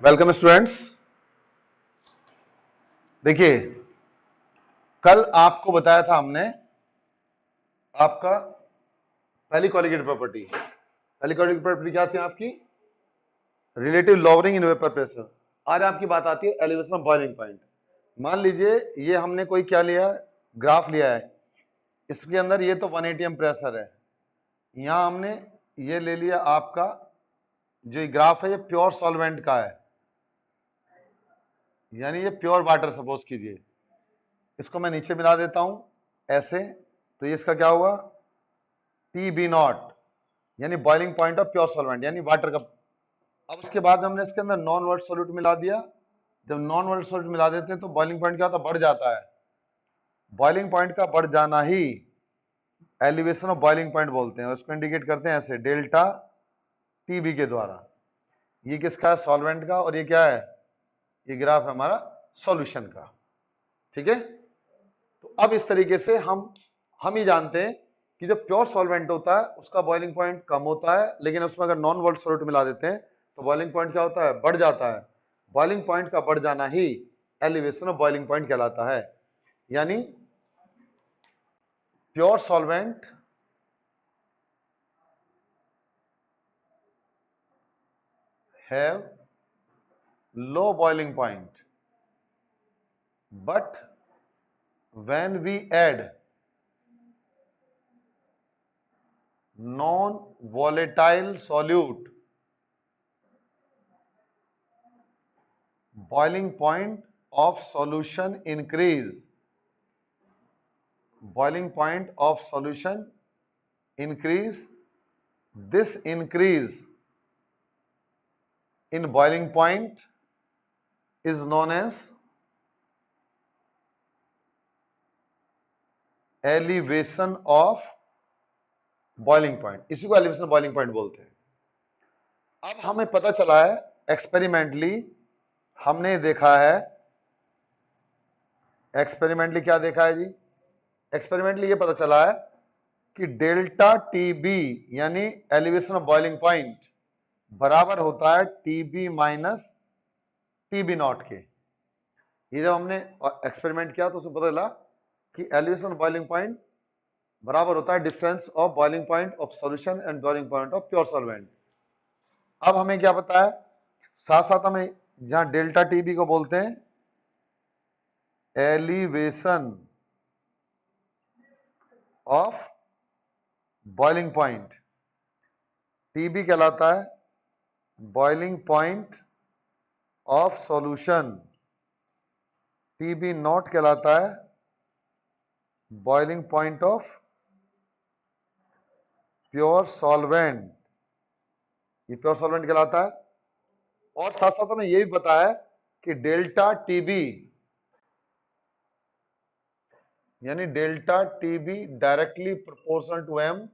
Welcome students. देखिए, कल आपको बताया था हमने आपका पहली कॉलिगेटेड प्रॉपर्टी। पहली कॉलिगेटेड प्रॉपर्टी क्या थी आपकी? Relative lowering in vapour pressure. आज आपकी बात आती है एलिवेशन ऑफ बॉइलिंग पॉइंट। मान लीजिए ये हमने कोई क्या लिया, ग्राफ लिया है। इसके अंदर ये तो 1 atm प्रेशर है। यहां हमने ये ले लिया आपका जो ये ग्राफ है, ये प्योर सॉल्वेंट का है, यानी ये प्योर वाटर सपोज कीजिए। इसको मैं नीचे मिला देता हूं ऐसे, तो ये इसका क्या हुआ? TB0 यानी boiling point of pure solvent, यानी वाटर का। अब उसके बाद हमने इसके अंदर नॉन वॉल्ट सॉल्यूट मिला दिया। जब नॉन वॉल्ट सॉल्यूट मिला देते हैं तो बॉइलिंग पॉइंट क्या होता है? बढ़ जाता है। बॉइलिंग पॉइंट का बढ़ जाना ही एलिवेशन ऑफ बॉइलिंग पॉइंट बोलते हैं। उसको इंडिकेट करते हैं ऐसे, डेल्टा TB के द्वारा। ये किसका है? सॉल्वेंट का। और ये क्या है? ये ग्राफ है हमारा सॉल्यूशन का। ठीक है। तो अब इस तरीके से हम ही जानते हैं कि जब प्योर सॉल्वेंट होता है उसका बॉइलिंग पॉइंट कम होता है, लेकिन उसमें अगर नॉन वॉल्ट सॉल्यूट मिला देते हैं तो बॉइलिंग पॉइंट क्या होता है? बढ़ जाता है। बॉइलिंग पॉइंट का बढ़ जाना ही एलिवेशन ऑफ बॉइलिंग पॉइंट कहलाता है। यानी pure solvent have low boiling point, but when we add non-volatile solute, boiling point of solution increase. Boiling point of solution increase. This increase in boiling point is known as elevation of boiling point. इसी को elevation of boiling point बोलते हैं। अब हमें पता चला है experimentally, हमने देखा है एक्सपेरिमेंटली, क्या देखा है जी? एक्सपेरिमेंटली ये पता चला है कि डेल्टा TB यानी एलिवेशन ऑफ बॉइलिंग पॉइंट बराबर होता है TB माइनस TB0 के। ये जब हमने एक्सपेरिमेंट किया तो उसमें पता चला कि एलिवेशन ऑफ बॉइलिंग पॉइंट बराबर होता है difference of boiling point of solution and boiling point of pure solvent. अब हमें क्या पता है, साथ साथ हमें जहां डेल्टा TB को बोलते हैं elevation of boiling point, TB कहलाता है boiling point of solution, TB0 कहलाता है boiling point of pure solvent, ये प्योर सॉल्वेंट कहलाता है। और साथ साथ हमें ये भी पता है कि डेल्टा TB यानी delta TB directly proportional to M,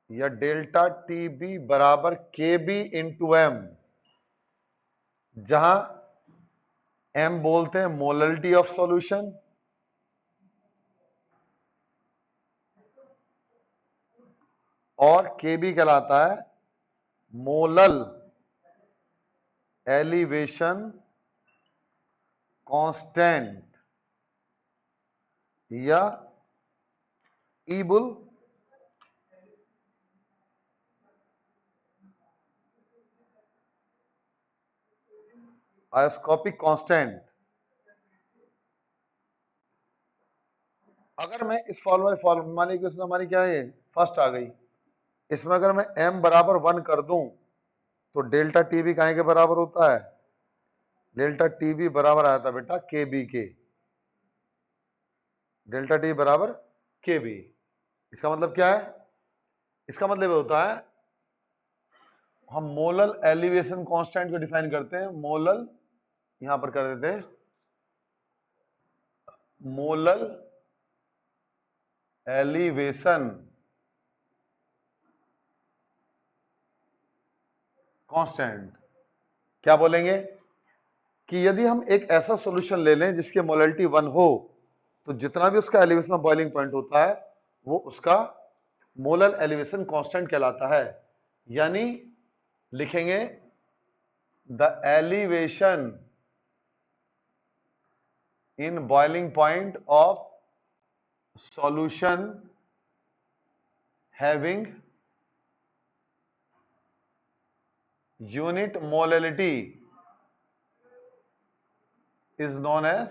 या डेल्टा TB बराबर KB इंटू M, जहां M बोलते हैं मोलरिटी ऑफ सॉल्यूशन और KB कहलाता है मोलल एलिवेशन कांस्टेंट या ईबुल आयोस्कोपिक कांस्टेंट। अगर मैं इस फॉर्मूला मान लीजिए इसमें हमारी क्या है, फर्स्ट आ गई, इसमें अगर मैं M बराबर 1 कर दूं तो डेल्टा TB काहे के बराबर होता है? डेल्टा TB बराबर आया था बेटा KB के। डेल्टा TB बराबर KB। इसका मतलब क्या है? इसका मतलब होता है हम मोलल एलिवेशन कांस्टेंट को डिफाइन करते हैं। मोलल यहां पर कर देते हैं मोलल एलिवेशन कांस्टेंट। क्या बोलेंगे कि यदि हम एक ऐसा सॉल्यूशन ले लें जिसकी मोलरिटी 1 हो तो जितना भी उसका एलिवेशन ऑफ बॉइलिंग पॉइंट होता है वो उसका मोलर एलिवेशन कांस्टेंट कहलाता है। यानी लिखेंगे the elevation in boiling point of solution having unit molality is known as,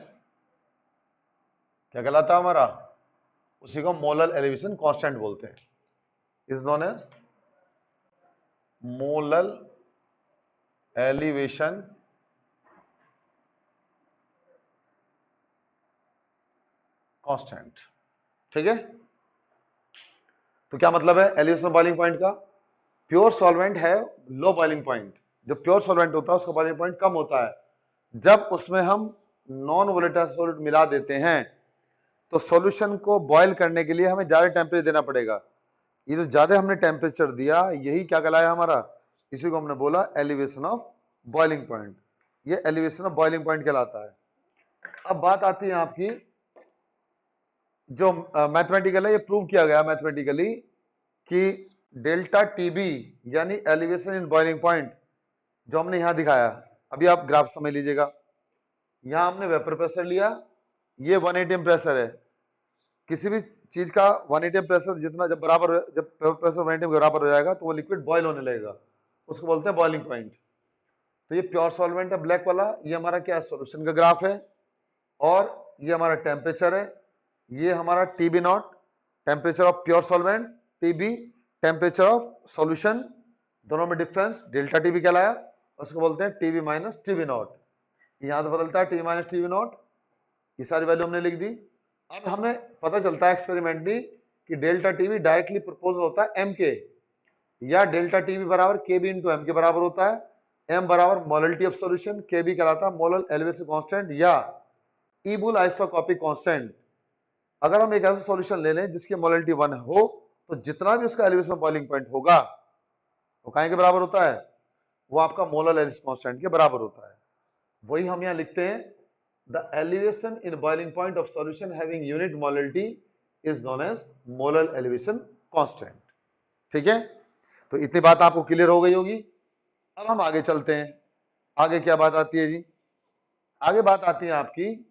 क्या कहलाता है हमारा, उसी को मोलर एलिवेशन कांस्टेंट बोलते हैं, is known as molar elevation constant. ठीक है, तो क्या मतलब है एलिवेशन बॉइलिंग पॉइंट का? प्योर सॉल्वेंट है लो बॉइलिंग पॉइंट, जो प्योर सॉल्वेंट होता है उसका बॉइलिंग पॉइंट कम होता है। जब उसमें हम नॉन वोलेटाइल सॉल्यूट मिला देते हैं तो सॉल्यूशन को बॉयल करने के लिए हमें ज्यादा टेम्परेचर देना पड़ेगा। ये जो ज्यादा हमने टेम्परेचर दिया यही क्या कहलाया हमारा, इसी को हमने बोला एलिवेशन ऑफ बॉइलिंग पॉइंट। ये एलिवेशन ऑफ बॉइलिंग पॉइंट कहलाता है। अब बात आती है आपकी जो मैथमेटिकल है, ये प्रूव किया गया मैथमेटिकली कि डेल्टा टीबी यानी एलिवेशन इन बॉइलिंग पॉइंट जो हमने यहां दिखाया, अभी आप ग्राफ समझ लीजिएगा। यहां हमने वेपर प्रेशर लिया, ये 1 atm प्रेशर है। किसी भी चीज का 1 atm प्रेशर जितना जब प्रेशर 1 atm के बराबर हो जाएगा तो वो लिक्विड बॉयल होने लगेगा, उसको बोलते हैं बॉइलिंग पॉइंट। तो ये प्योर सॉल्वेंट है ब्लैक वाला, ये हमारा क्या है सॉल्यूशन का ग्राफ है, और ये हमारा टेम्परेचर है, ये हमारा TB naught temperature of pure solvent, TB temperature of solution, दोनों में डिफरेंस डेल्टा टीबी कहलाया, उसको बोलते हैं टीबी माइनस टीबी नॉट। यहां तो बदलता है टी माइनस टीबी नॉट, ये सारी वैल्यू हमने लिख दी। अब हमें पता चलता है एक्सपेरिमेंटली कि डेल्टा टीबी डायरेक्टली प्रोपोर्शनल होता है एम के, या डेल्टा टीबी बराबर के बी इंटू एम के बराबर होता है। एम बराबर मोलैलिटी ऑफ सॉल्यूशन, के बी कहलाता है मोलर एलिवेशन कांस्टेंट या इबुल आइसोटोपिक कांस्टेंट। अगर हम एक ऐसा सॉल्यूशन ले लें जिसकी मोलैलिटी 1 हो तो जितना भी उसका एलिवेशन बॉइलिंग पॉइंट होगा वो काहे के बराबर होता है, वो आपका मोलर एलिवेशन कांस्टेंट के बराबर होता है। वही हम यहां लिखते हैं the elevation in boiling point of solution having unit molality is known as molar elevation constant. ठीक है, तो इतनी बात आपको क्लियर हो गई होगी। अब हम आगे चलते हैं, आगे क्या बात आती है जी, आगे बात आती है आपकी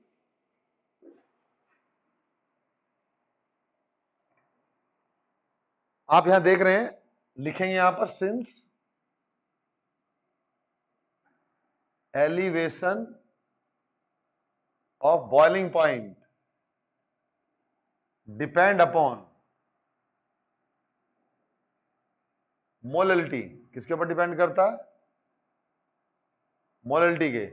आप यहां देख रहे हैं, लिखेंगे यहां पर since elevation of boiling point depend upon molality, किसके ऊपर डिपेंड करता है, मोलैलिटी के।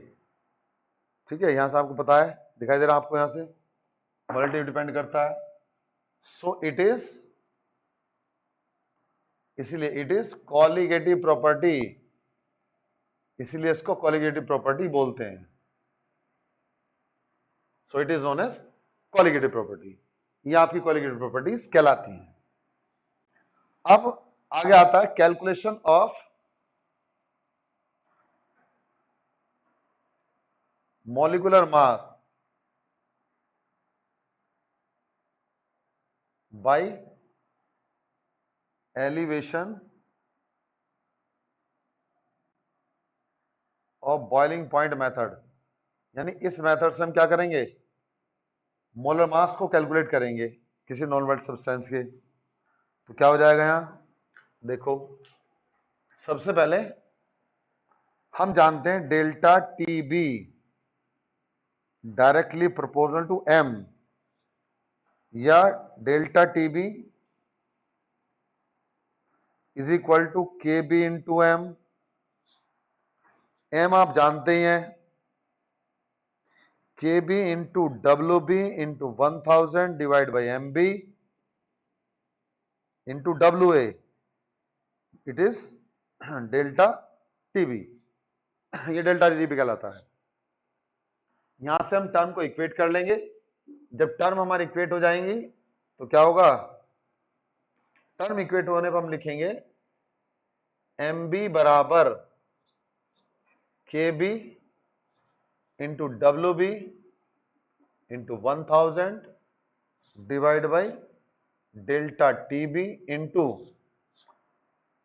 ठीक है, यहां से आपको पता है, दिखाई दे रहा है आपको यहां से मोलैलिटी डिपेंड करता है। सो इट इज, इसीलिए इट इज कॉलिगेटिव प्रॉपर्टी, इसीलिए इसको कॉलिगेटिव प्रॉपर्टी बोलते हैं। So it is known as colligative property, ये आपकी कॉलिगेटिव प्रॉपर्टीज कहलाती हैं। अब आगे आता है calculation of molecular mass by elevation of boiling point method. यानी इस मेथड से हम क्या करेंगे, मोलर मास को कैलकुलेट करेंगे किसी नॉन वेट सब्सटेंस के। तो क्या हो जाएगा यहां देखो, सबसे पहले हम जानते हैं delta T b directly proportional to M, या delta T b is equal to K B into m. M आप जानते ही हैं, K B into W B into 1000 divide by m b into W A, it is delta Tb, ये delta Tb कहलाता है। यहां से हम टर्म को इक्वेट कर लेंगे, जब टर्म हमारी इक्वेट हो जाएंगी तो क्या होगा, टर्म इक्वेट होने पर हम लिखेंगे एम बी बराबर K B into W B into 1000 divide by delta T B into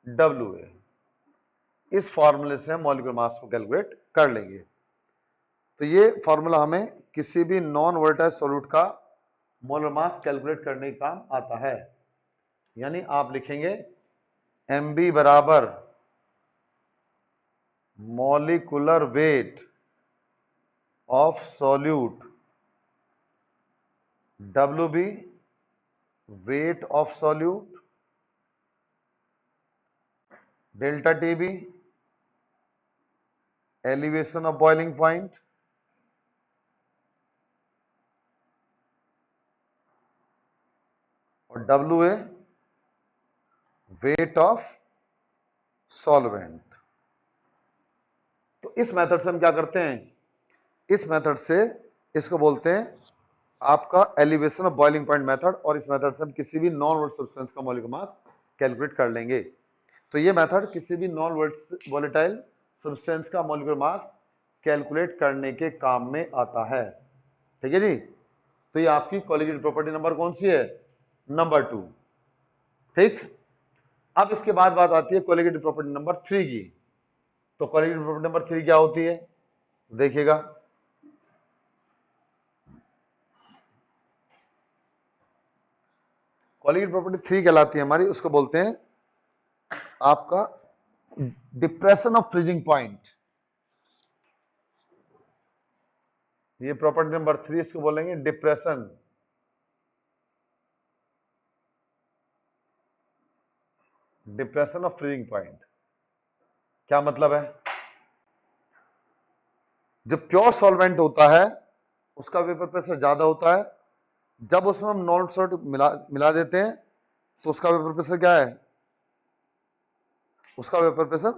W A. इस फॉर्मूले से हम मॉलिक्यूलर मास को कैलकुलेट कर लेंगे। तो ये फॉर्मूला हमें किसी भी नॉन वोलेटाइल सॉल्यूट का मोलर मास कैलकुलेट करने का काम आता है। यानी आप लिखेंगे mb बराबर molecular weight of solute, wb weight of solute, delta TB elevation of boiling point, और WA वेट ऑफ सॉल्वेंट। तो इस मेथड से हम क्या करते हैं, इस मेथड से इसको बोलते हैं आपका elevation of boiling point method, और इस मेथड से हम किसी भी नॉन वोलेटाइल सब्सटेंस का मॉलिक्यूलर मास कैलकुलेट कर लेंगे। तो ये मेथड किसी भी नॉन वोलेटाइल सब्सटेंस का मॉलिक्यूलर मास कैलकुलेट करने के काम में आता है। ठीक है जी। तो ये आपकी कोलिगेटिव प्रॉपर्टी नंबर कौन सी है, नंबर 2। ठीक। अब इसके बाद बात आती है कोलिगेटिव प्रॉपर्टी नंबर 3 की। तो कोलिगेटिव प्रॉपर्टी नंबर 3 क्या होती है, देखिएगा। कोलिगेटिव प्रॉपर्टी 3 कहलाती है हमारी, उसको बोलते हैं आपका डिप्रेशन ऑफ फ्रीजिंग पॉइंट। ये प्रॉपर्टी नंबर 3 इसको बोलेंगे डिप्रेशन ऑफ फ्रीजिंग पॉइंट। क्या मतलब है, जो प्योर सॉल्वेंट होता है उसका वेपर प्रेशर ज्यादा होता है, जब उसमें हम नॉन सॉल्ट मिला देते हैं तो उसका वेपर प्रेशर क्या है, उसका वेपर प्रेशर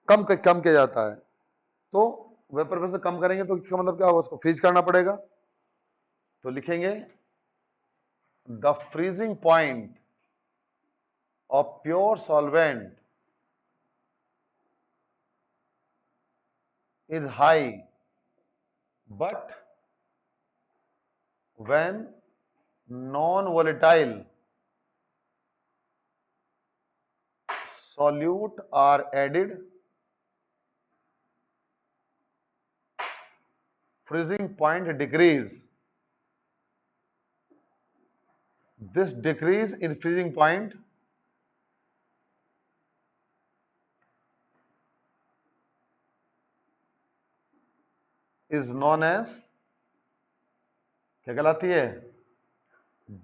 कम किया जाता है। तो वेपर प्रेशर कम करेंगे तो इसका मतलब क्या होगा, उसको फ्रीज करना पड़ेगा। तो लिखेंगे the freezing point of pure solvent is high, but when non-volatile solute are added, freezing point decrease. This decrease in freezing point is known as, क्या कहलाती है,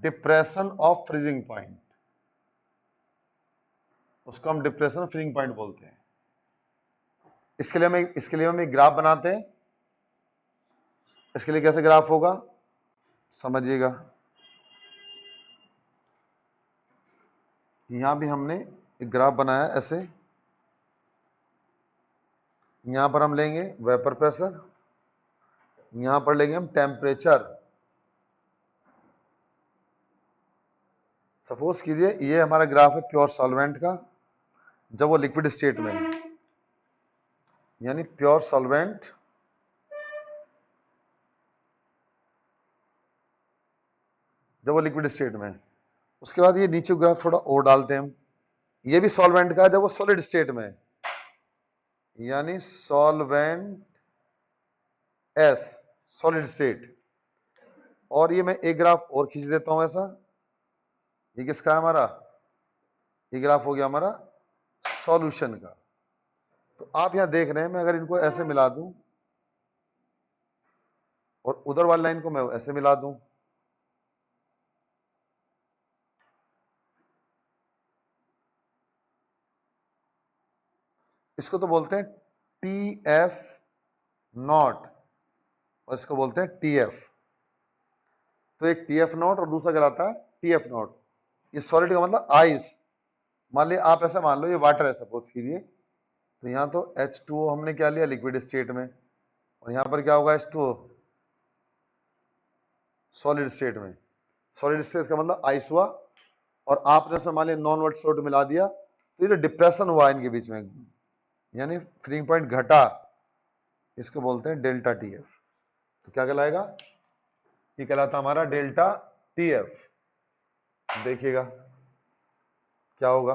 डिप्रेशन ऑफ फ्रीजिंग पॉइंट। उसको हम डिप्रेशन ऑफ फ्रीजिंग पॉइंट बोलते हैं। इसके लिए हम एक ग्राफ बनाते हैं। इसके लिए कैसे ग्राफ होगा समझिएगा। यहां भी हमने एक ग्राफ बनाया ऐसे, यहां पर हम लेंगे वेपर प्रेशर, यहां पर लेंगे हम टेम्परेचर। सपोज कीजिए ये हमारा ग्राफ है प्योर सॉल्वेंट का जब वो लिक्विड स्टेट में है, यानी प्योर सॉल्वेंट जब वो लिक्विड स्टेट में है। उसके बाद ये नीचे ग्राफ थोड़ा और डालते हैं हम, ये भी सॉल्वेंट का है जब वो सॉलिड स्टेट में है, यानी सॉल्वेंट एस सॉलिड स्टेट। और ये मैं एक ग्राफ और खींच देता हूं ऐसा, ये किसका है हमारा, ये ग्राफ हो गया हमारा सॉल्यूशन का। तो आप यहां देख रहे हैं मैं अगर इनको ऐसे मिला दूं और उधर वाली लाइन को मैं ऐसे मिला दूं, इसको तो बोलते हैं टी एफ नॉट और इसको बोलते हैं टी एफ। तो एक टी एफ नॉट और दूसरा कहलाता है टी एफ नॉट। ये सॉलिड का मतलब आइस। मान लिया आप ऐसा मान लो ये वाटर है सपोज कीजिए, तो यहां तो H2O हमने क्या लिया लिक्विड स्टेट में, और यहां पर क्या होगा H2O सॉलिड स्टेट में। सॉलिड स्टेट का मतलब आइस हुआ, और आपने जैसे मान लिया नॉन वोलेटाइल सॉल्यूट मिला दिया, तो ये जो डिप्रेशन हुआ इनके बीच में, यानी फ्रीजिंग पॉइंट घटा, इसको बोलते हैं डेल्टा टी एफ। तो क्या कहलाएगा, ये कहलाता हमारा डेल्टा टी एफ। देखिएगा क्या होगा,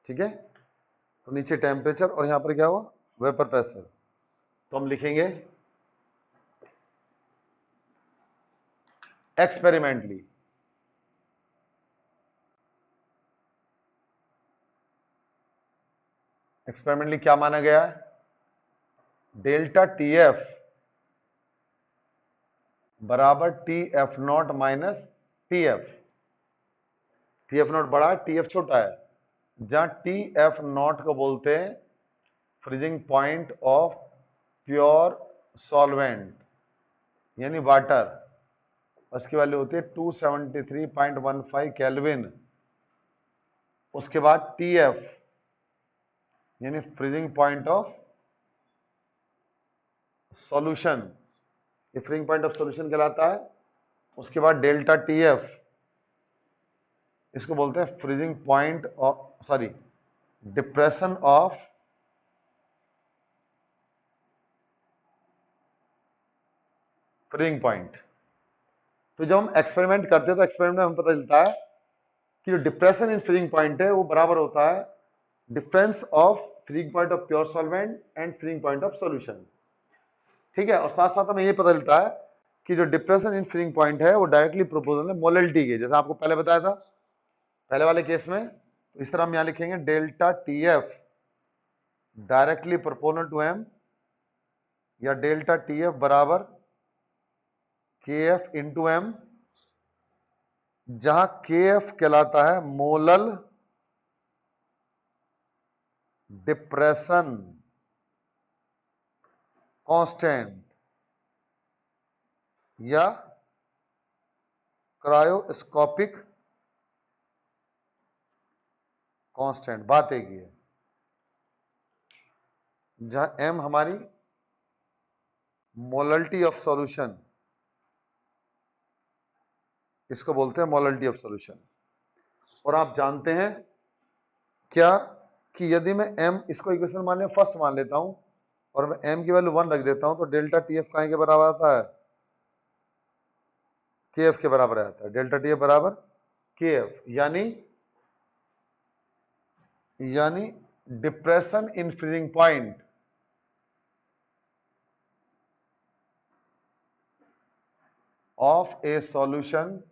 ठीक है, तो नीचे टेम्परेचर और यहां पर क्या हुआ, वेपर प्रेशर। तो हम लिखेंगे एक्सपेरिमेंटली, एक्सपेरिमेंटली क्या माना गया है, डेल्टा टी एफ बराबर T F not minus T F. T F not बड़ा है, टी एफ छोटा है। जहां टी एफ नॉट को बोलते हैं freezing point of pure solvent यानी वाटर, उसकी वैल्यू होती है 273.15 केल्विन। उसके बाद टी एफ यानी फ्रीजिंग पॉइंट ऑफ सॉल्यूशन, ये फ्रीजिंग पॉइंट ऑफ सॉल्यूशन कहलाता है। उसके बाद डेल्टा टी एफ, इसको बोलते हैं freezing point of sorry depression of freezing point. तो जब हम एक्सपेरिमेंट करते हैं तो एक्सपेरिमेंट में हमें पता चलता है कि जो डिप्रेशन इन फ्रीजिंग पॉइंट है वो बराबर होता है difference of freezing point of pure solvent and freezing point of solution. ठीक है, और साथ साथ हमें ये पता चलता है कि जो डिप्रेशन इन फ्रीजिंग पॉइंट है वो डायरेक्टली प्रोपोर्शनल है मोलैलिटी के, जैसा आपको पहले बताया था पहले वाले केस में। तो इस तरह हम यहां लिखेंगे delta T F directly proportional to M, या डेल्टा टी एफ बराबर के एफ इंटू एम, जहां के एफ कहलाता है मोलल डिप्रेशन कांस्टेंट या क्रायोस्कोपिक कांस्टेंट, बात एक ही है। जहां एम हमारी मोलैलिटी ऑफ सॉल्यूशन, इसको बोलते हैं मोलैलिटी ऑफ सॉल्यूशन। और आप जानते हैं क्या कि यदि मैं m इसको इक्वेशन मान लिया फर्स्ट मान लेता हूं और मैं m की वैल्यू 1 रख देता हूं तो डेल्टा टी एफ के बराबर आता है, के एफ के बराबर आता है। डेल्टा टी एफ बराबर के एफ यानी depression in freezing point of A solution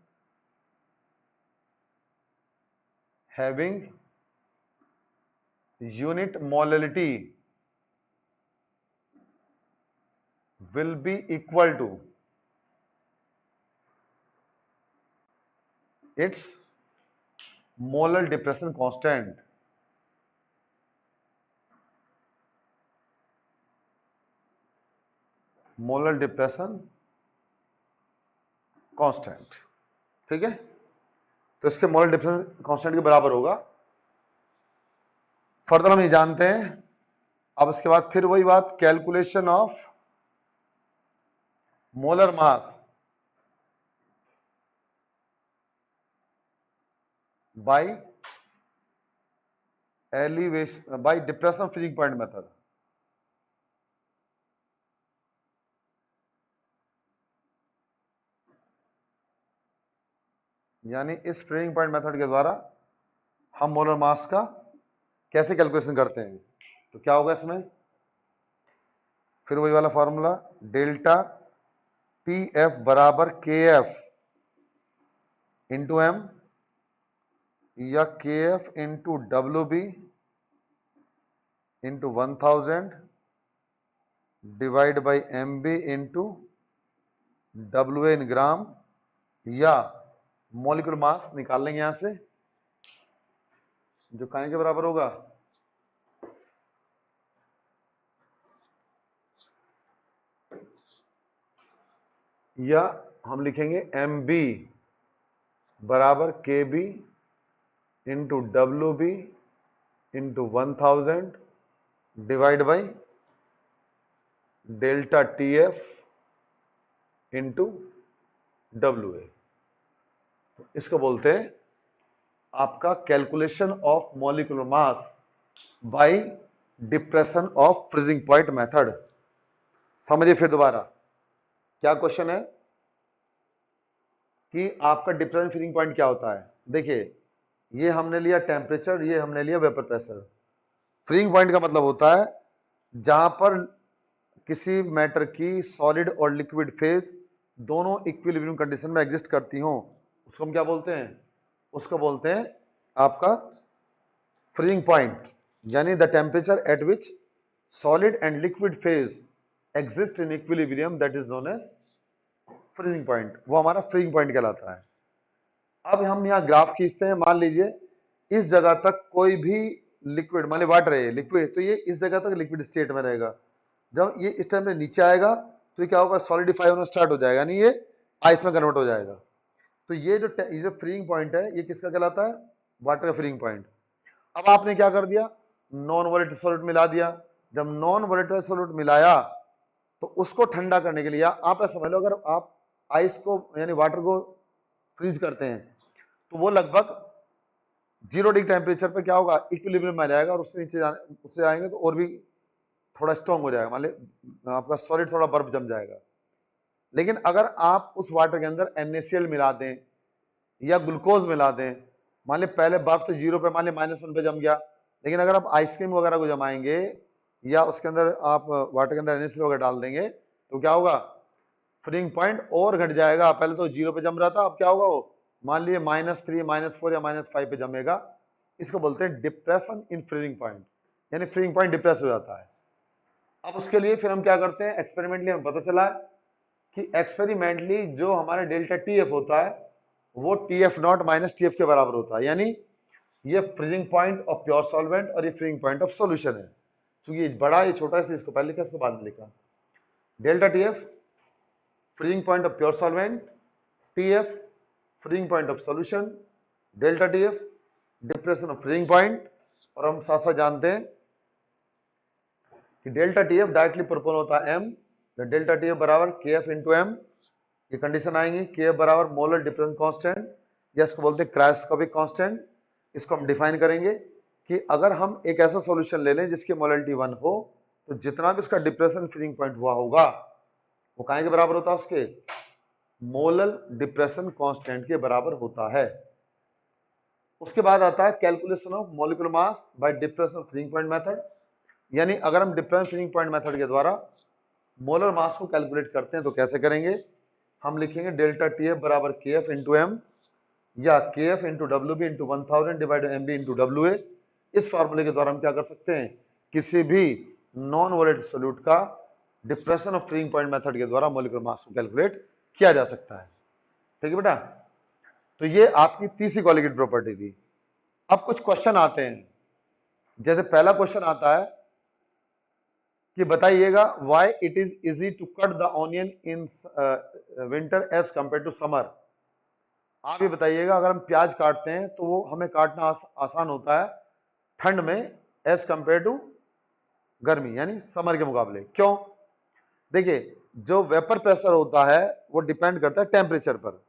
having unit molality will be equal to its molar depression constant, molar depression constant। ठीक है, तो इसके मोलर डिप्रेशन कांस्टेंट के बराबर होगा। फर्दर हम ये जानते हैं। अब इसके बाद फिर वही बात, calculation of molar mass by elevation by depression freezing point method. यानी इस फ्रीजिंग पॉइंट मेथड के द्वारा हम मोलर मास का कैसे कैलकुलेशन करते हैं। तो क्या होगा इसमें, फिर वही वाला फॉर्मूला, डेल्टा पी एफ बराबर के एफ इंटू एम या K f into W B into 1000 divide by m b into W in gram, या मॉलिक्यूलर मास निकाल लेंगे यहां से जो काहे के बराबर होगा, या हम लिखेंगे एम बी बराबर K B into W B into 1000 divide by delta T F into W A. इसको बोलते हैं आपका calculation of molecular mass by depression of freezing point method. समझिए फिर दोबारा क्या क्वेश्चन है कि आपका डिप्रेशन फ्रीजिंग पॉइंट क्या होता है। देखिए ये हमने लिया टेम्परेचर, ये हमने लिया वेपर प्रेशर। फ्रीजिंग पॉइंट का मतलब होता है जहां पर किसी मैटर की सॉलिड और लिक्विड फेज दोनों इक्विलिब्रियम कंडीशन में एग्जिस्ट करती हों, उसको हम क्या बोलते हैं? उसको बोलते हैं आपका फ्रीजिंग पॉइंट, यानी the temperature at which solid and liquid phase exist in equilibrium, that is known as freezing point. वो हमारा फ्रीजिंग पॉइंट कहलाता है। अब हम यहाँ ग्राफ खींचते हैं। मान लीजिए इस जगह तक कोई भी लिक्विड, मान ली वाटर है लिक्विड, तो ये इस जगह तक लिक्विड स्टेट में रहेगा। जब ये इस टाइम पे नीचे आएगा तो ये क्या होगा? सॉलिडिफाई होना स्टार्ट हो जाएगा, यानी ये आइस में कन्वर्ट हो जाएगा। तो ये जो फ्रीजिंग पॉइंट है ये किसका कहलाता है? वाटर का फ्रीजिंग पॉइंट। अब आपने क्या कर दिया? नॉन वोलेटाइल सॉल्यूट मिला दिया। जब नॉन वोलेटाइल सॉल्यूट मिलाया तो उसको ठंडा करने के लिए, आप ऐसा समझ लो, अगर आप आइस को यानी वाटर को फ्रीज करते हैं तो वो लगभग 0 डिग्री टेम्परेचर पे क्या होगा? इक्विलिब्रियम में आ जाएगा, और उससे नीचे उससे आएंगे तो और भी थोड़ा स्ट्रॉन्ग हो जाएगा, मान लीजिए आपका सॉलिड थोड़ा बर्फ जम जाएगा। लेकिन अगर आप उस वाटर के अंदर NaCl मिला दें या ग्लूकोज मिला दें, मान ली पहले बर्फ से 0 पे, मान ली -1 पे जम गया, लेकिन अगर आप आइसक्रीम वगैरह को जमाएंगे या उसके अंदर आप वाटर के अंदर NaCl वगैरह डाल देंगे तो क्या होगा? फ्रीजिंग पॉइंट और घट जाएगा। पहले तो 0 पे जम रहा था, अब क्या होगा? वो मान लीजिए -3, -4 या -5 पे जमेगा। इसको बोलते हैं डिप्रेशन इन फ्रीजिंग पॉइंट, यानी फ्रीजिंग पॉइंट डिप्रेस हो जाता है। अब उसके लिए फिर हम क्या करते हैं? एक्सपेरिमेंटली हमें पता चला है कि एक्सपेरिमेंटली जो हमारा डेल्टा TF होता है वो TF0 - TF के बराबर होता है, यानी ये freezing point of pure solvent और ये फ्रीजिंग पॉइंट ऑफ सॉल्यूशन है। क्योंकि ये बड़ा, ये छोटा है, इसको पहले लिखा, इसको बाद में लिखा। Delta TF freezing point of pure solvent, TF freezing point of solution, delta TF depression of freezing point. और हम साथ साथ जानते हैं कि डेल्टा TF डायरेक्टली प्रोपोर्शनल होता है M, डेल्टा TF बराबर KF इंटू M। ये कंडीशन आएंगी, KF बराबर मोलर डिफरेंस कांस्टेंट, या इसको बोलते हैं क्रायोस्कोपिक कांस्टेंट। इसको हम डिफाइन करेंगे कि अगर हम एक ऐसा सॉल्यूशन ले लें जिसकी मोलरिटी 1 हो, तो जितना भी उसका डिप्रेशन फ्रीजिंग पॉइंट हुआ होगा वो काहे के बराबर होता है? उसके मोलर डिप्रेशन कांस्टेंट के बराबर होता है। उसके बाद आता है calculation of molecular mass by depression freezing point method, यानी अगर हम डिफरेंस फ्रीजिंग पॉइंट मेथड के द्वारा मोलर मास को कैलकुलेट करते हैं तो कैसे करेंगे? हम लिखेंगे डेल्टा TF बराबर KF इंटू M, या KF into WB into 1000 divide MB into WA। इस फॉर्मूले के द्वारा हम क्या कर सकते हैं? किसी भी नॉन वोलेटाइल सॉल्यूट का depression of freezing point method के द्वारा मॉलिक्यूलर मास को कैलकुलेट किया जा सकता है। ठीक है बेटा, तो ये आपकी तीसरी कॉलिगेट प्रॉपर्टी थी। अब कुछ क्वेश्चन आते हैं, जैसे पहला क्वेश्चन आता है कि बताइएगा why it is easy to cut the onion in winter as compare to summer. आप ये बताइएगा अगर हम प्याज काटते हैं तो वो हमें काटना आसान होता है ठंड में एज कंपेयर टू गर्मी, यानी समर के मुकाबले। क्यों? देखिए, जो वेपर प्रेशर होता है वो डिपेंड करता है टेम्परेचर पर।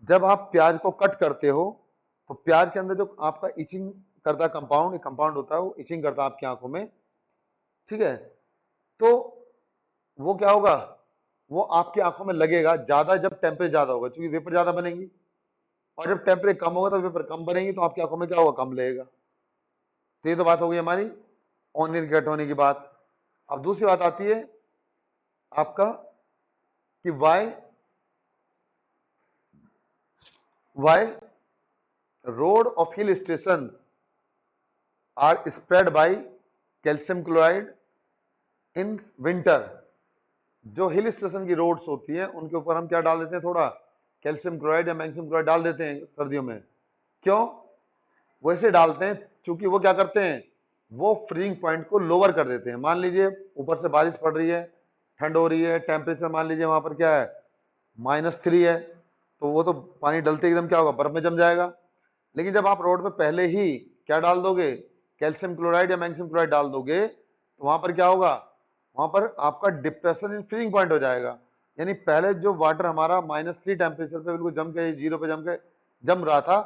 जब आप प्याज को कट करते हो तो प्याज के अंदर जो आपका इचिंग करता कंपाउंड कंपाउंड होता है वो इचिंग करता है आपकी आंखों में, ठीक है? तो वो क्या होगा? वो आपकी आंखों में लगेगा ज्यादा जब टेम्परेचर ज्यादा होगा, क्योंकि वेपर ज्यादा बनेगी, और जब टेम्परेचर कम होगा तो वेपर कम बनेगी, तो आपकी आंखों में क्या होगा? कम लगेगा। तो ये तो बात हो गई हमारी ऑनियन कट होने की बात। अब दूसरी बात आती है आपका कि why road of hill station are spread by calcium chloride in winter. जो हिल स्टेशन की रोड्स होती हैं उनके ऊपर हम क्या डाल देते हैं? थोड़ा कैल्शियम क्लोराइड या मैग्नीशियम क्लोराइड डाल देते हैं सर्दियों में। क्यों वैसे डालते हैं? क्योंकि वो क्या करते हैं? वो फ्रीजिंग पॉइंट को लोअर कर देते हैं। मान लीजिए ऊपर से बारिश पड़ रही है, ठंड हो रही है, टेम्परेचर मान लीजिए वहां पर क्या है? -3 है, तो वो तो पानी डलते एकदम क्या होगा? बर्फ में जम जाएगा। लेकिन जब आप रोड पे पहले ही क्या डाल दोगे? कैल्शियम क्लोराइड या मैग्नीशियम क्लोराइड डाल दोगे, तो वहां पर क्या होगा? वहां पर आपका डिप्रेशन इन फ्रीजिंग पॉइंट हो जाएगा। यानी पहले जो वाटर हमारा -3 टेम्परेचर पे बिल्कुल जम के 0 पे जम रहा था,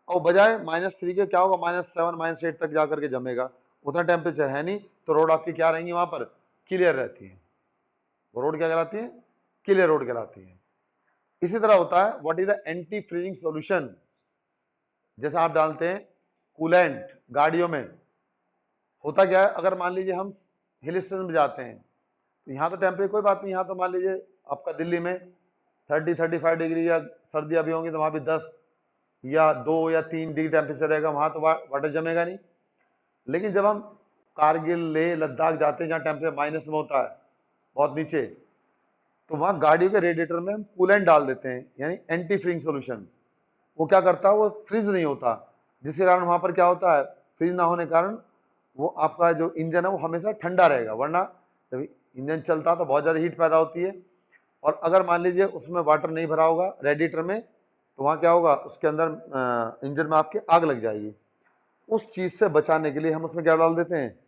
और बजाय -3 के क्या होगा? -7 -8 तक जाकर के जमेगा। उतना टेम्परेचर है नहीं, तो रोड आपकी क्या रहेंगी? वहां पर क्लियर रहती है। वो रोड क्या कहलाती है? क्लियर रोड कहलाती है। इसी तरह होता है what is the anti freezing solution. जैसे आप डालते हैं कूलेंट गाड़ियों में होता क्या है, अगर मान लीजिए हम हिल स्टेशन में जाते हैं तो यहाँ तो टेम्परेचर कोई बात नहीं, यहाँ तो मान लीजिए आपका दिल्ली में 30-35 डिग्री या सर्दियाँ भी होंगी तो वहाँ भी 10 या 2 या 3 डिग्री टेम्परेचर रहेगा, वहाँ तो वाटर जमेगा नहीं। लेकिन जब हम कारगिल लेह लद्दाख जाते हैं जहाँ टेम्परेचर माइनस में होता है बहुत नीचे, तो वहाँ गाड़ियों के रेडिएटर में हम कूलेंट डाल देते हैं, यानी एंटी फ्रीजिंग सोल्यूशन। वो क्या करता है, वो फ्रीज नहीं होता, जिसके कारण वहाँ पर क्या होता है, फ्रीज ना होने के कारण वो आपका जो इंजन है वो हमेशा ठंडा रहेगा। वरना जब इंजन चलता है तो बहुत ज़्यादा हीट पैदा होती है, और अगर मान लीजिए उसमें वाटर नहीं भरा होगा रेडिएटर में, तो वहाँ क्या होगा, उसके अंदर इंजन में आपके आग लग जाएगी। उस चीज़ से बचाने के लिए हम उसमें क्या डाल देते हैं,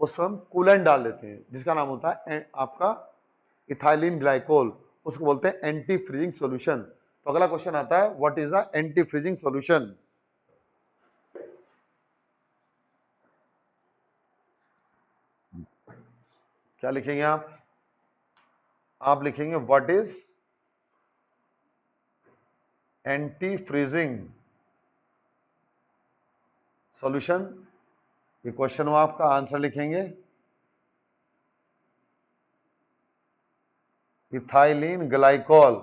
उसमें हम कूलेंट डाल देते हैं, जिसका नाम होता है आपका इथाइलिन ग्लाइकोल। उसको बोलते हैं एंटी फ्रीजिंग सॉल्यूशन। तो अगला क्वेश्चन आता है, what is the anti freezing solution. क्या लिखेंगे आप लिखेंगे what is anti freezing solution. ये क्वेश्चन हुआ आपका, आंसर लिखेंगे ethylene glycol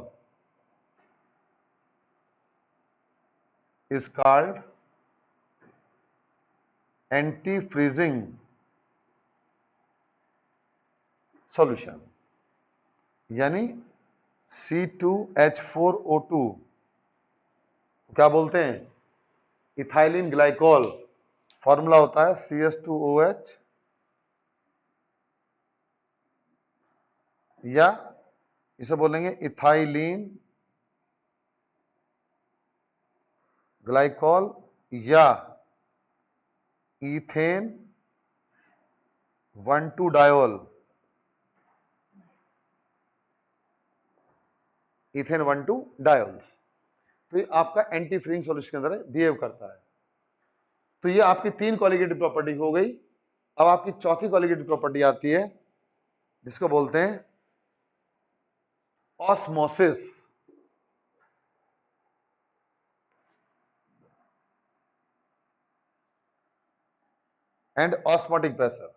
is called anti-freezing solution, यानी C2H4O2 क्या बोलते हैं, इथाइलिन ग्लाइकोल। फॉर्मूला होता है CH2OH, या इसे बोलेंगे इथाइलिन ग्लाइकोल या इथेन 1,2 डायोल, इथेन 1,2 डायोल्स। तो ये आपका एंटी फ्रीजिंग सॉल्यूशन के अंदर बिहेव करता है। तो ये आपकी 3 क्वालिटेटिव प्रॉपर्टी हो गई। अब आपकी चौथी क्वालिटेटिव प्रॉपर्टी आती है, जिसको बोलते हैं osmosis and osmotic pressure.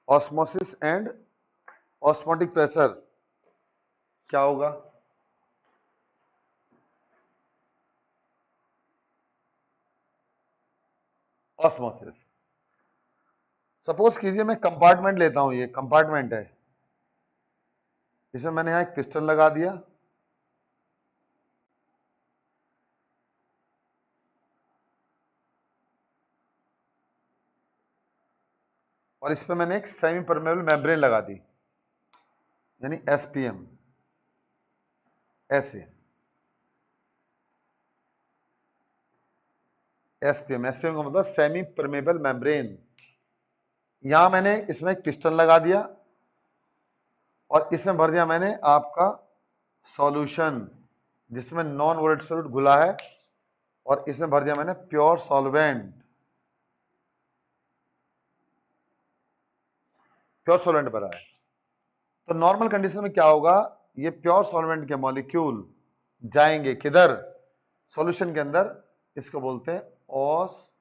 Osmosis and osmotic pressure क्या होगा, ऑस्मोसिस। सपोज कीजिए मैं कंपार्टमेंट लेता हूं, ये कंपार्टमेंट है, इसमें मैंने यहां एक पिस्टन लगा दिया, और इस पे मैंने एक सेमी परमेबल मेम्ब्रेन लगा दी, यानी एसपीएम। ऐसे एसपीएम, एसपीएम का मतलब सेमी परमेबल मेम्ब्रेन। यहां मैंने इसमें एक पिस्टन लगा दिया और इसमें भर दिया मैंने आपका सॉल्यूशन, जिसमें नॉन वोलेटाइल सॉल्यूट घुला है, और इसमें भर दिया मैंने प्योर सॉल्वेंट। प्योर सॉल्वेंट भरा है। तो नॉर्मल कंडीशन में क्या होगा, ये प्योर सॉल्वेंट के मॉलिक्यूल जाएंगे किधर, सॉल्यूशन के अंदर। इसको बोलते हैं ऑस्मोसिस।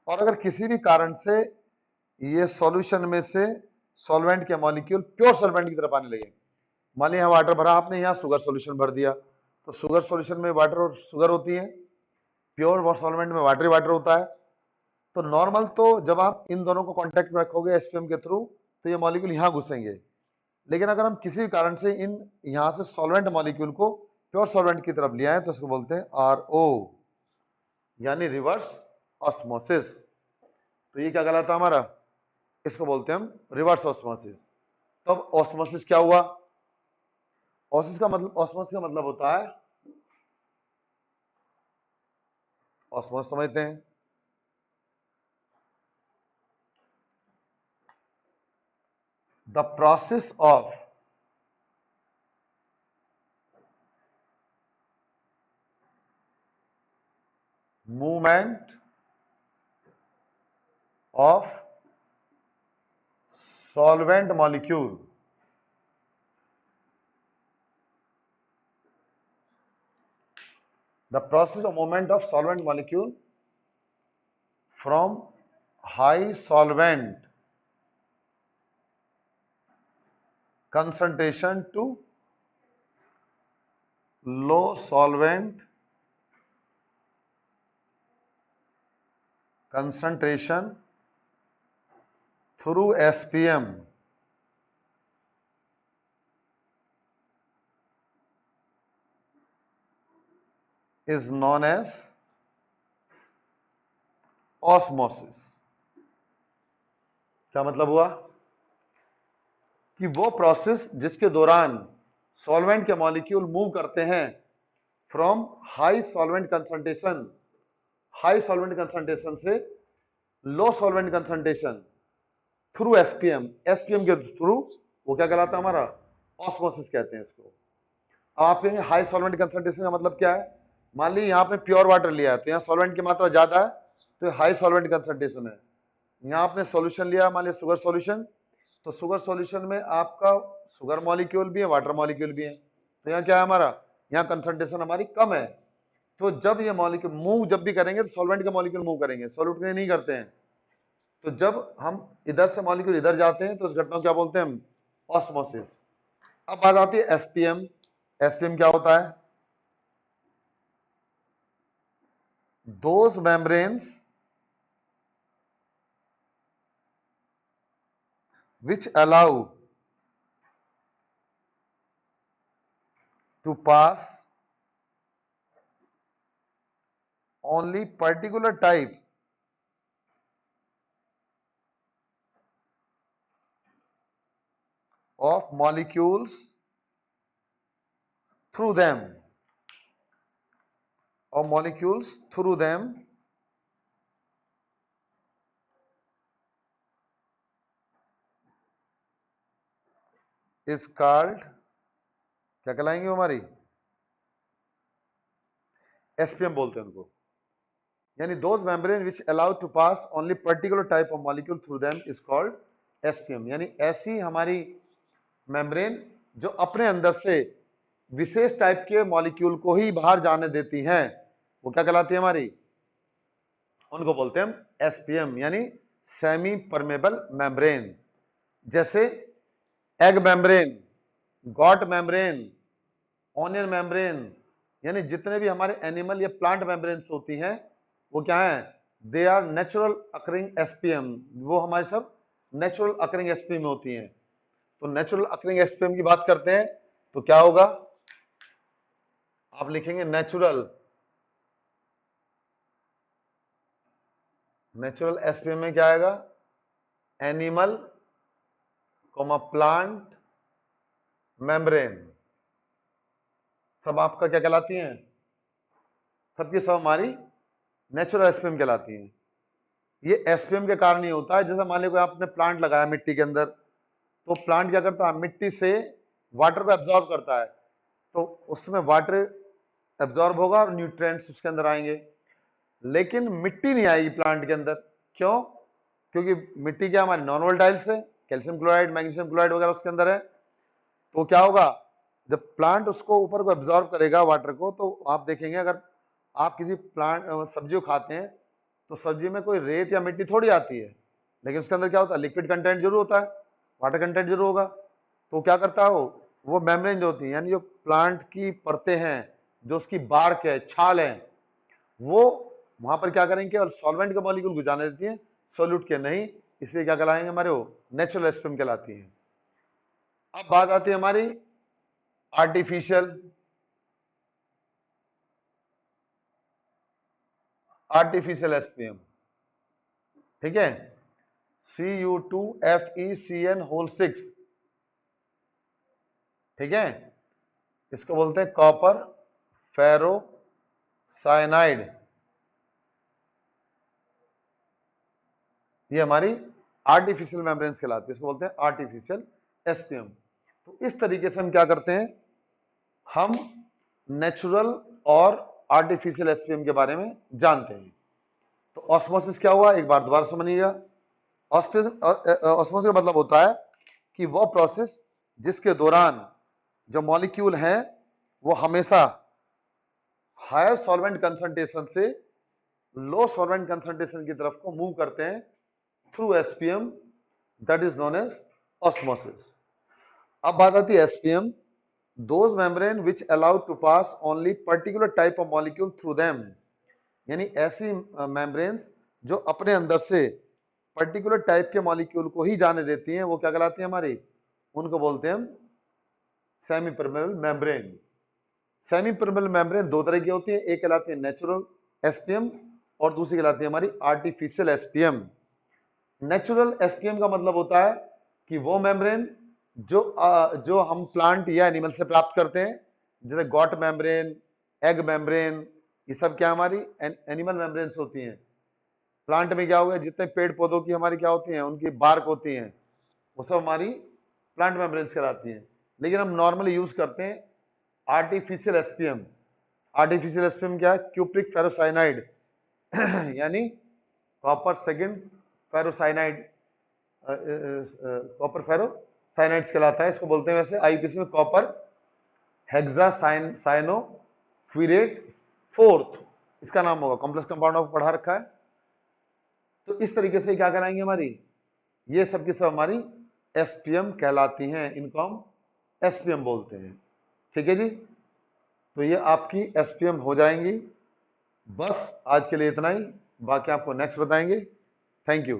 और अगर किसी भी कारण से ये सॉल्यूशन में से सॉल्वेंट के मॉलिक्यूल प्योर सॉल्वेंट की तरफ आने लगे, मान लिया वाटर भरा आपने, यहाँ शुगर सॉल्यूशन भर दिया, तो शुगर सॉल्यूशन में वाटर और शुगर होती है, प्योर सॉल्वेंट में वाटर ही वाटर होता है। तो नॉर्मल तो जब आप इन दोनों को कांटेक्ट में रखोगे एसपीएम के थ्रू, तो ये मॉलिक्यूल यहाँ घुसेंगे। लेकिन अगर हम किसी भी कारण से इन यहाँ से सॉल्वेंट मॉलिक्यूल को प्योर सॉल्वेंट की तरफ ले आए, तो इसको बोलते हैं आरओ, यानी रिवर्स ऑस्मोसिस। तो ये क्या कहलाता है हमारा, इसको बोलते हैं हम रिवर्स ऑस्मोसिस। तो अब ऑस्मोसिस क्या हुआ, ऑस्मोसिस का मतलब होता है, ऑस्मोसिस समझते हैं, the process of movement of solvent molecule the process of movement of solvent molecule from high solvent concentration to low solvent concentration through SPM is known as osmosis. क्या मतलब हुआ कि वो प्रोसेस जिसके दौरान सॉल्वेंट के मॉलिक्यूल मूव करते हैं फ्रॉम हाई सॉल्वेंट कंसंट्रेशन से लो सॉल्वेंट कंसंट्रेशन थ्रू एसपीएम के थ्रू, वो क्या कहलाता है हमारा ऑस्मोसिस कहते हैं इसको। अब आप कहेंगे हाई सॉल्वेंट कंसंट्रेशन का मतलब क्या है? मान लीजिए यहाँ पे प्योर वाटर लिया है तो यहाँ सॉल्वेंट की मात्रा ज्यादा है तो हाई सॉल्वेंट कंसंट्रेशन है। यहाँ आपने सॉल्यूशन लिया, मान लीजिए शुगर सॉल्यूशन, तो शुगर सॉल्यूशन में आपका शुगर मॉलिक्यूल भी है, वाटर मॉलिक्यूल भी है, तो यहाँ क्या है हमारा, यहाँ कंसंट्रेशन हमारी कम है। तो जब ये मॉलिक्यूल मूव जब भी करेंगे तो सॉल्वेंट के मॉलिक्यूल मूव करेंगे, सॉल्यूट के नहीं करते हैं। तो जब हम इधर से मॉलिक्यूल इधर जाते हैं तो इस घटना को क्या बोलते हैं हम? ऑस्मोसिस। अब बात आती है एसपीएम। एसपीएम क्या होता है? Those membranes which allow to pass only particular type of molecules through them is called, क्या कहलाएंगे हमारी? एसपीएम बोलते हैं उनको। यानी those membrane which allow to pass only particular type of molecule through them is called SPM. यानी ऐसी हमारी मेम्ब्रेन जो अपने अंदर से विशेष टाइप के मॉलिक्यूल को ही बाहर जाने देती हैं, वो क्या कहलाती है हमारी? उनको बोलते हैं हम एसपीएम, यानी सेमी परमेबल मेम्ब्रेन। जैसे egg membrane, got membrane, onion membrane, यानी जितने भी हमारे एनिमल या प्लांट मेम्ब्रेन्स होती हैं वो क्या है? They are natural occurring SPM. वो हमारे सब नेचुरल अकरिंग एसपीएम होती हैं। तो नेचुरल अकरिंग एसपीएम की बात करते हैं तो क्या होगा? आप लिखेंगे नेचुरल एसपीएम में क्या आएगा? एनिमल कोमा प्लांट मेम्ब्रेन, सब आपका क्या कहलाती हैं? सबकी सब हमारी नेचुरल एसपीएम कहलाती हैं। ये एसपीएम के कारण ही होता है। जैसे मान लीजिए आपने प्लांट लगाया मिट्टी के अंदर, तो प्लांट क्या करता है? मिट्टी से वाटर को एब्जॉर्ब करता है, तो उसमें वाटर एब्जॉर्ब होगा और न्यूट्रिएंट्स उसके अंदर आएंगे। लेकिन मिट्टी नहीं आएगी प्लांट के अंदर। क्यों? क्योंकि मिट्टी क्या हमारी नॉन वोलेटाइल्स है, कैल्शियम क्लोराइड, मैग्नीशियम क्लोराइड वगैरह उसके अंदर है। तो क्या होगा? जब प्लांट उसको ऊपर को एब्जॉर्ब करेगा वाटर को, तो आप देखेंगे अगर आप किसी प्लांट सब्जी को खाते हैं तो सब्जी में कोई रेत या मिट्टी थोड़ी आती है, लेकिन उसके अंदर क्या होता है? लिक्विड कंटेंट जरूर होता है, वाटर कंटेंट जरूर होगा। तो क्या करता है वो मेम्ब्रेन जो होती है, यानी जो प्लांट की परतें हैं, जो उसकी बार्क है, छाल है, वो वहां पर क्या करेंगे? केवल सॉल्वेंट के मॉलिक्यूल को जाने देती है, सोल्यूट के नहीं। इसलिए क्या कहलाएंगे हमारे? वो नेचुरल एसपीएम कहलाती है। अब बात आती है हमारी आर्टिफिशियल एसपीएम। ठीक है, Cu2FeCN होल 6। ठीक है, इसको बोलते हैं कॉपर फेरो साइनाइड। ये हमारी आर्टिफिशियल मेम्ब्रेन्स कहलाती है, इसको बोलते हैं आर्टिफिशियल एसपीएम। तो इस तरीके से हम क्या करते हैं? हम नेचुरल और आर्टिफिशियल एसपीएम के बारे में जानते हैं। तो ऑस्मोसिस क्या हुआ? एक बार दोबारा समझिएगा। ऑस्मोसिस का मतलब होता है कि वो प्रोसेस जिसके दौरान जो मॉलिक्यूल हैं वो हमेशा हायर सॉल्वेंट कंसंट्रेशन से लो सॉल्वेंट कंसंट्रेशन की तरफ को मूव करते हैं through SPM, that is known as osmosis. अब बात आती है SPM, those membrane which allowed to pass only particular type of molecule through them, यानी ऐसी मेम्ब्रेन्स जो अपने अंदर से पर्टिकुलर टाइप के मॉलिक्यूल को ही जाने देती हैं, वो क्या कहलाती है हमारी, उनको बोलते हैं हम semi permeable membrane. Semi permeable membrane दो तरह की होती है, एक कहलाती है नेचुरल एसपीएम और दूसरी कहलाती है हमारी आर्टिफिशियल एसपीएम। नेचुरल एसपीएम का मतलब होता है कि वो मेम्ब्रेन जो हम प्लांट या एनिमल से प्राप्त करते हैं, जैसे गॉट मेम्ब्रेन, एग मेम्ब्रेन, ये सब क्या हमारी एनिमल मेम्ब्रेन्स होती हैं। प्लांट में क्या होगा, जितने पेड़ पौधों की हमारी क्या होती हैं, उनकी बार्क होती हैं, वो सब हमारी प्लांट मेम्ब्रेन्स कहलाती हैं। लेकिन हम नॉर्मली यूज करते हैं आर्टिफिशियल एसपीएम। आर्टिफिशियल एसपीएम क्या है, क्यूप्रिक फेरोसाइनाइड यानी कॉपर सेकंड फेरोसाइनाइड, कॉपर फेरोसाइनाइड्स कहलाता है, इसको बोलते हैं वैसे आईपीसी में कॉपर हेक्सासाइनोफिरेट फोर्थ, इसका नाम होगा, कॉम्प्लेक्स कंपाउंड ऑफ पढ़ा रखा है। तो इस तरीके से क्या कराएंगे हमारी, ये सब की सब हमारी एसपीएम कहलाती हैं, इनको हम एसपीएम बोलते हैं। ठीक है जी, तो ये आपकी एसपीएम हो जाएंगी। बस आज के लिए इतना ही, बाकी आपको नेक्स्ट बताएंगे। Thank you.